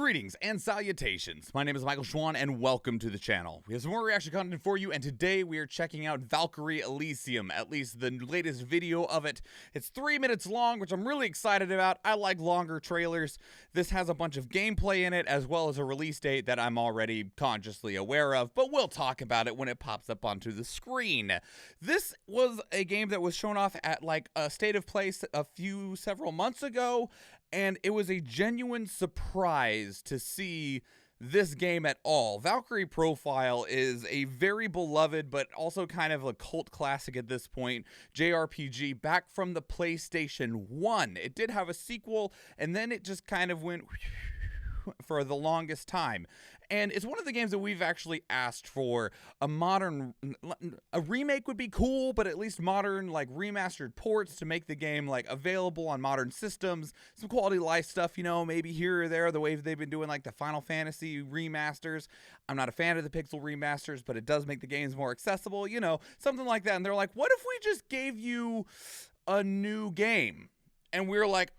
Greetings and salutations. My name is Michael Schwahn and welcome to the channel. We have some more reaction content for you, and today we are checking out Valkyrie Elysium, at least the latest video of it. It's 3 minutes long, which I'm really excited about. I like longer trailers. This has a bunch of gameplay in it, as well as a release date that I'm already consciously aware of, but we'll talk about it when it pops up onto the screen. This was a game that was shown off at like a State of Play several months ago, and it was a genuine surprise to see this game at all. Valkyrie Profile is a very beloved, but also kind of a cult classic at this point, JRPG back from the PlayStation 1. It did have a sequel, and then it just kind of went for the longest time. And it's one of the games that we've actually asked for a remake would be cool, but at least modern, like, remastered ports to make the game, like, available on modern systems. Some quality of life stuff, you know, maybe here or there, the way they've been doing, like, the Final Fantasy remasters. I'm not a fan of the pixel remasters, but it does make the games more accessible, you know, something like that. And they're like, what if we just gave you a new game? And we're like,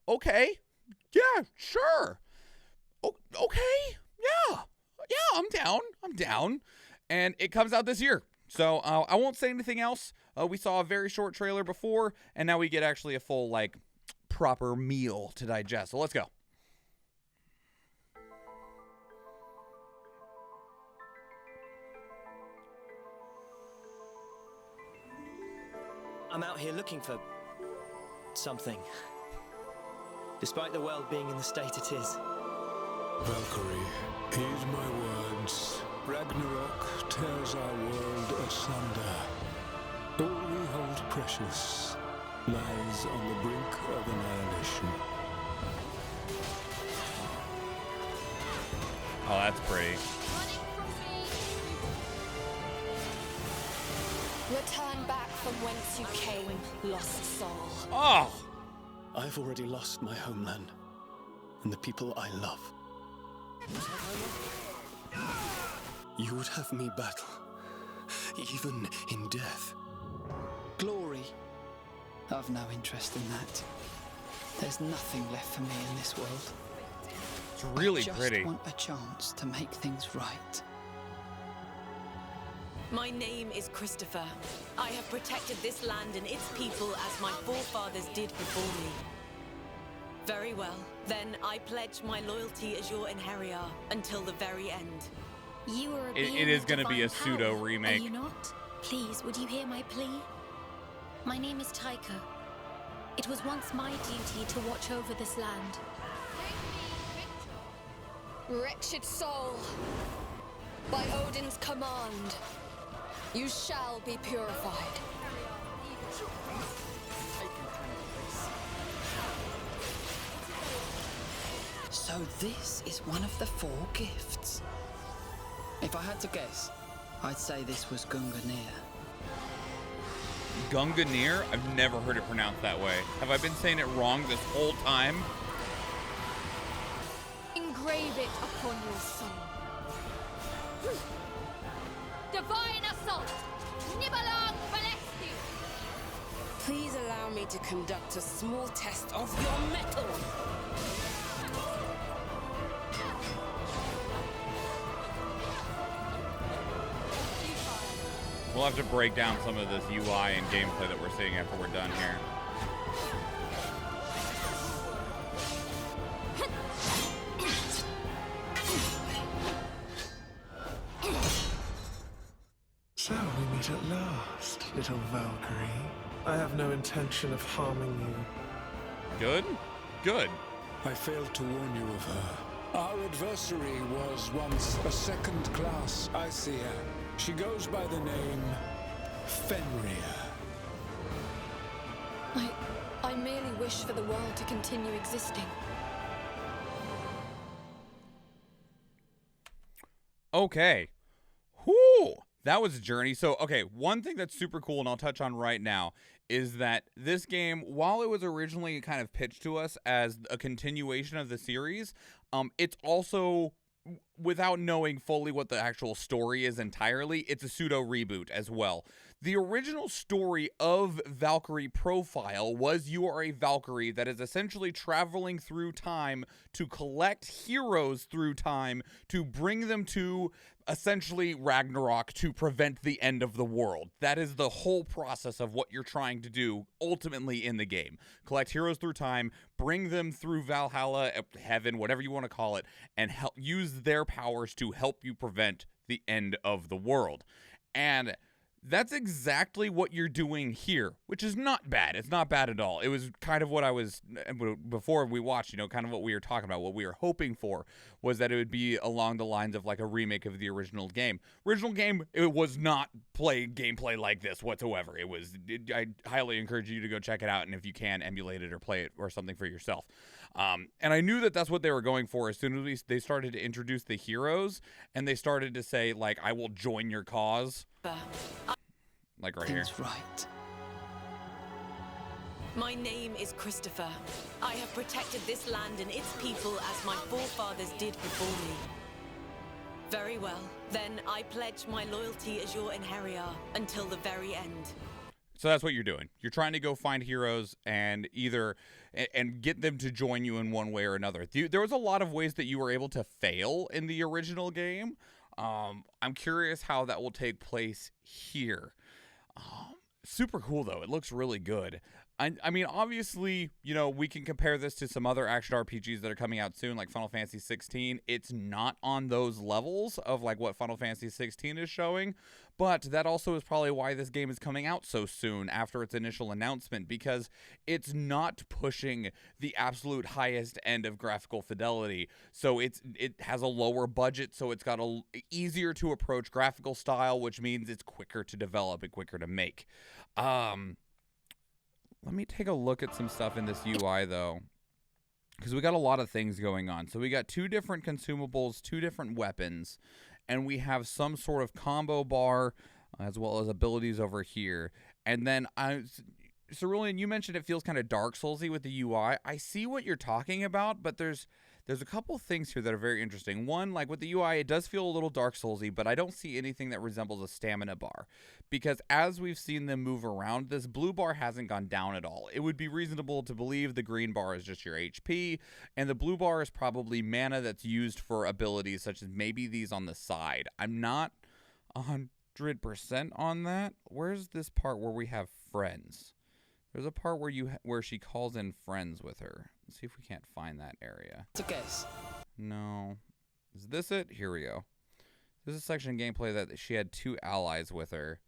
okay. Yeah, sure. Okay. Yeah, I'm down. And it comes out this year. So I won't say anything else. We saw a very short trailer before, and now we get actually a full, like, proper meal to digest. So let's go. I'm out here looking for something. Despite the world being in the state it is. Valkyrie, heed my words. Ragnarok tears our world asunder. All we hold precious lies on the brink of annihilation. Oh, that's pretty. Return back from whence you came, lost soul. Oh! I've already lost my homeland and the people I love. You would have me battle, even in death. Glory. I've no interest in that. There's nothing left for me in this world. It's really pretty. I just want a chance to make things right. My name is Christopher. I have protected this land and its people as my forefathers did before me. Very well. Then I pledge my loyalty as your inheritor until the very end. You are a it is going to be a pseudo power, remake. Are you not? Please, would you hear my plea? My name is Taika. It was once my duty to watch over this land. Wretched soul, by Odin's command, you shall be purified. So this is one of the 4 gifts. If I had to guess, I'd say this was Gunganir. Gunganir? I've never heard it pronounced that way. Have I been saying it wrong this whole time? Engrave it upon your soul. Divine assault! Nibelung Valesti! Please allow me to conduct a small test of your mettle. We'll have to break down some of this UI and gameplay that we're seeing after we're done here. So we meet at last, little Valkyrie. I have no intention of harming you. Good? Good. I failed to warn you of her. Our adversary was once a second-class Aesir. She goes by the name Fenrir. I merely wish for the world to continue existing. Okay. Whew. That was a journey. So, okay, one thing that's super cool, and I'll touch on right now, is that this game, while it was originally kind of pitched to us as a continuation of the series, it's also, without knowing fully what the actual story is entirely, it's a pseudo reboot as well. The original story of Valkyrie Profile was you are a Valkyrie that is essentially traveling through time to collect heroes through time to bring them to essentially Ragnarok to prevent the end of the world. That is the whole process of what you're trying to do ultimately in the game. Collect heroes through time, bring them through Valhalla, heaven, whatever you want to call it, and use their powers to help you prevent the end of the world. And that's exactly what you're doing here, which is not bad. It's not bad at all. It was kind of what I was, before we watched, you know, kind of what we were talking about. What we were hoping for was that it would be along the lines of like a remake of the original game. Original game, it was not gameplay like this whatsoever. I highly encourage you to go check it out, and if you can, emulate it or play it or something for yourself. And I knew that that's what they were going for as soon as they started to introduce the heroes, and they started to say, like, I will join your cause. Like right here. That's right. My name is Christopher. I have protected this land and its people as my forefathers did before me. Very well. Then I pledge my loyalty as your inheritor until the very end. So that's what you're doing. You're trying to go find heroes and and get them to join you in one way or another. There was a lot of ways that you were able to fail in the original game. I'm curious how that will take place here. Super cool, though. It looks really good. I mean, obviously, you know, we can compare this to some other action RPGs that are coming out soon, like Final Fantasy 16. It's not on those levels of, like, what Final Fantasy 16 is showing, but that also is probably why this game is coming out so soon after its initial announcement, because it's not pushing the absolute highest end of graphical fidelity. So it has a lower budget, so it's got a easier to approach graphical style, which means it's quicker to develop and quicker to make. Let me take a look at some stuff in this UI, though, because we got a lot of things going on. So we got 2 different consumables, 2 different weapons, and we have some sort of combo bar as well as abilities over here. And then, Cerulean, you mentioned it feels kind of Dark Souls-y with the UI. I see what you're talking about, but there's a couple things here that are very interesting. One, like with the UI, it does feel a little Dark Souls-y, but I don't see anything that resembles a stamina bar. Because as we've seen them move around, this blue bar hasn't gone down at all. It would be reasonable to believe the green bar is just your HP, and the blue bar is probably mana that's used for abilities such as maybe these on the side. I'm not 100% on that. Where's this part where we have friends? There's a part where she calls in friends with her. Let's see if we can't find that area. To guess. No. Is this it? Here we go. This is a section of gameplay that she had 2 allies with her,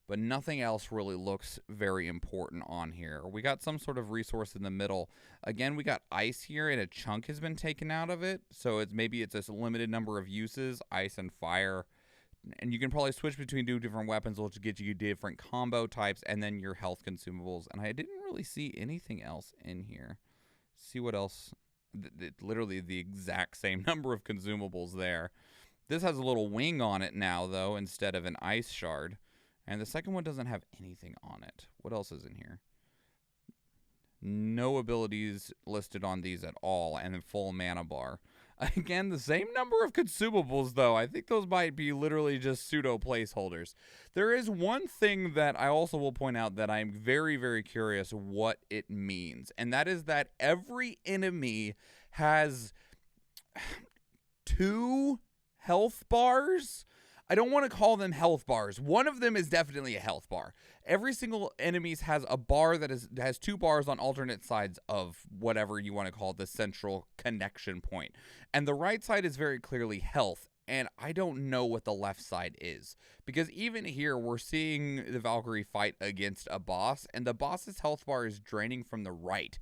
but nothing else really looks very important on here. We got some sort of resource in the middle. Again, we got ice here, and a chunk has been taken out of it, so maybe it's a limited number of uses, ice and fire. And you can probably switch between 2 different weapons, which get you different combo types, and then your health consumables. And I didn't really see anything else in here. See what else? Literally the exact same number of consumables there. This has a little wing on it now, though, instead of an ice shard. And the second one doesn't have anything on it. What else is in here? No abilities listed on these at all, and then full mana bar. Again, the same number of consumables, though. I think those might be literally just pseudo placeholders. There is one thing that I also will point out that I'm very, very curious what it means, and that is that every enemy has 2 health bars. I don't want to call them health bars. One of them is definitely a health bar. Every single enemy has a bar that has 2 bars on alternate sides of whatever you want to call the central connection point. And the right side is very clearly health, and I don't know what the left side is. Because even here, we're seeing the Valkyrie fight against a boss, and the boss's health bar is draining from the right.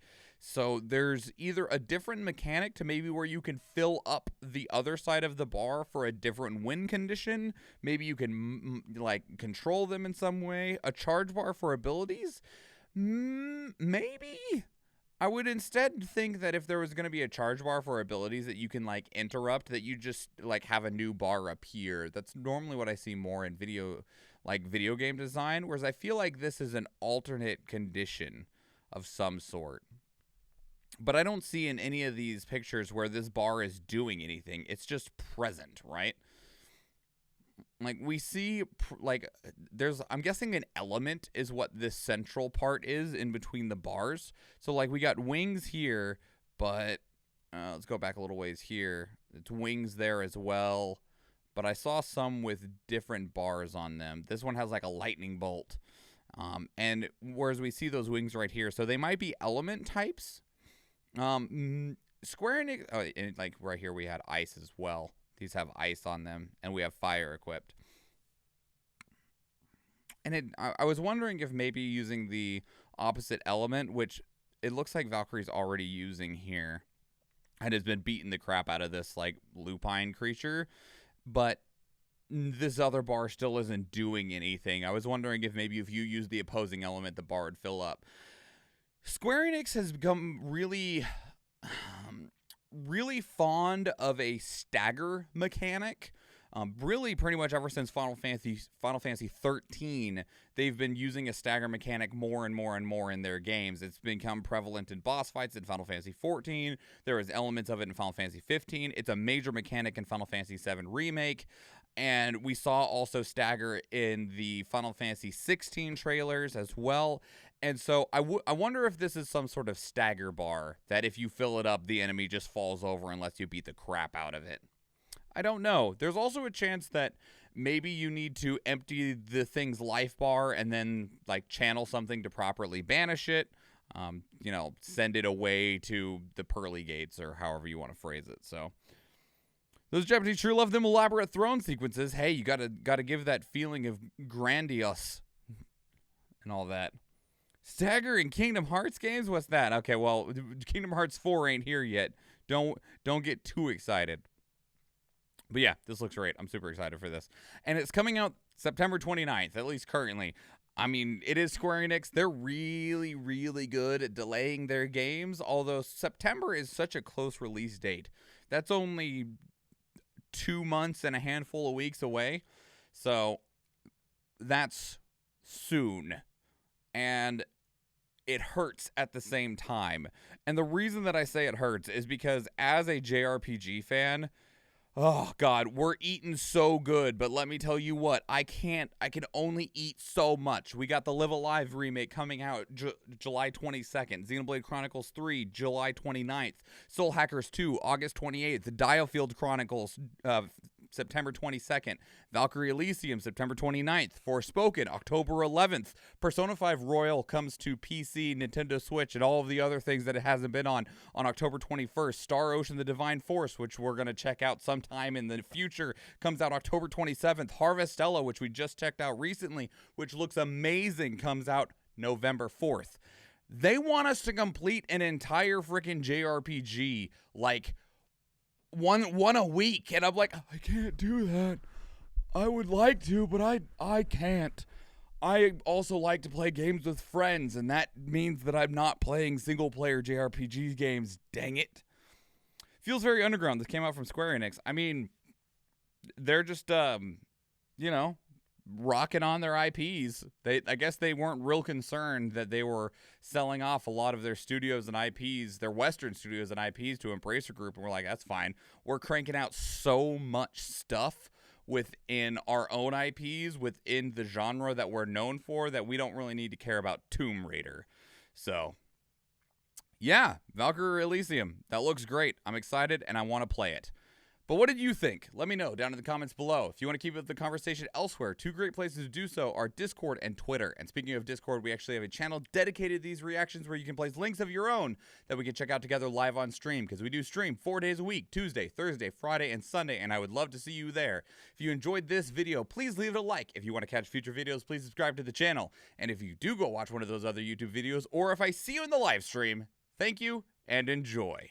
So there's either a different mechanic to maybe where you can fill up the other side of the bar for a different win condition. Maybe you can like control them in some way. A charge bar for abilities? Maybe. I would instead think that if there was going to be a charge bar for abilities that you can like interrupt, that you just like have a new bar appear. That's normally what I see more in video game design, whereas I feel like this is an alternate condition of some sort. But I don't see in any of these pictures where this bar is doing anything. It's just present, right? like we see like there's, I'm guessing an element is what this central part is in between the bars. So like we got wings here, but let's go back a little ways here. It's wings there as well, but I saw some with different bars on them. This one has like a lightning bolt, and whereas we see those wings right here, so they might be element types. Square Enix, oh, and like right here we had ice as well. These have ice on them, and we have fire equipped. And I was wondering if maybe using the opposite element, which it looks like Valkyrie's already using here, and has been beating the crap out of this like lupine creature, but this other bar still isn't doing anything. I was wondering if maybe if you use the opposing element, the bar would fill up. Square Enix has become really fond of a stagger mechanic. Really pretty much ever since Final Fantasy 13, they've been using a stagger mechanic more and more and more in their games. It's become prevalent in boss fights in Final Fantasy 14. There is elements of it in Final Fantasy 15. It's a major mechanic in Final Fantasy 7 Remake. And we saw also stagger in the Final Fantasy 16 trailers as well. And so I wonder if this is some sort of stagger bar that if you fill it up, the enemy just falls over and lets you beat the crap out of it. I don't know. There's also a chance that maybe you need to empty the thing's life bar and then like channel something to properly banish it. You know, send it away to the pearly gates or however you want to phrase it. So those Japanese sure love them elaborate throne sequences. Hey, you gotta give that feeling of grandiose and all that. Stagger in Kingdom Hearts games? What's that? Okay, well, Kingdom Hearts 4 ain't here yet. Don't get too excited. But yeah, this looks great. I'm super excited for this. And it's coming out September 29th, at least currently. I mean, it is Square Enix. They're really, really good at delaying their games, although September is such a close release date. That's only 2 months and a handful of weeks away. So that's soon. And it hurts at the same time. And the reason that I say it hurts is because as a JRPG fan, oh God, we're eating so good, but let me tell you what, I can only eat so much. We got the Live Alive remake coming out July 22nd, Xenoblade Chronicles 3, July 29th, Soul Hackers 2, August 28th, Dialfield Chronicles, September 22nd, Valkyrie Elysium, September 29th, Forspoken, October 11th, Persona 5 Royal comes to PC, Nintendo Switch, and all of the other things that it hasn't been on October 21st, Star Ocean The Divine Force, which we're going to check out sometime in the future, comes out October 27th, Harvestella, which we just checked out recently, which looks amazing, comes out November 4th. They want us to complete an entire freaking JRPG, like, one a week, and I'm like, I can't do that. I would like to, but I can't. I also like to play games with friends, and that means that I'm not playing single-player JRPG games. Dang it. Feels very underground. This came out from Square Enix. I mean, they're just, you know, rocking on their IPs. I guess they weren't real concerned that they were selling off a lot of their studios and IPs, their Western studios and IPs to Embracer Group, and we're like, that's fine. We're cranking out so much stuff within our own IPs, within the genre that we're known for, that we don't really need to care about Tomb Raider. So, yeah, Valkyrie Elysium. That looks great. I'm excited, and I want to play it. But what did you think? Let me know down in the comments below. If you want to keep up the conversation elsewhere, 2 great places to do so are Discord and Twitter. And speaking of Discord, we actually have a channel dedicated to these reactions where you can place links of your own that we can check out together live on stream, because we do stream 4 days a week, Tuesday, Thursday, Friday, and Sunday, and I would love to see you there. If you enjoyed this video, please leave it a like. If you want to catch future videos, please subscribe to the channel. And if you do go watch one of those other YouTube videos, or if I see you in the live stream, thank you and enjoy.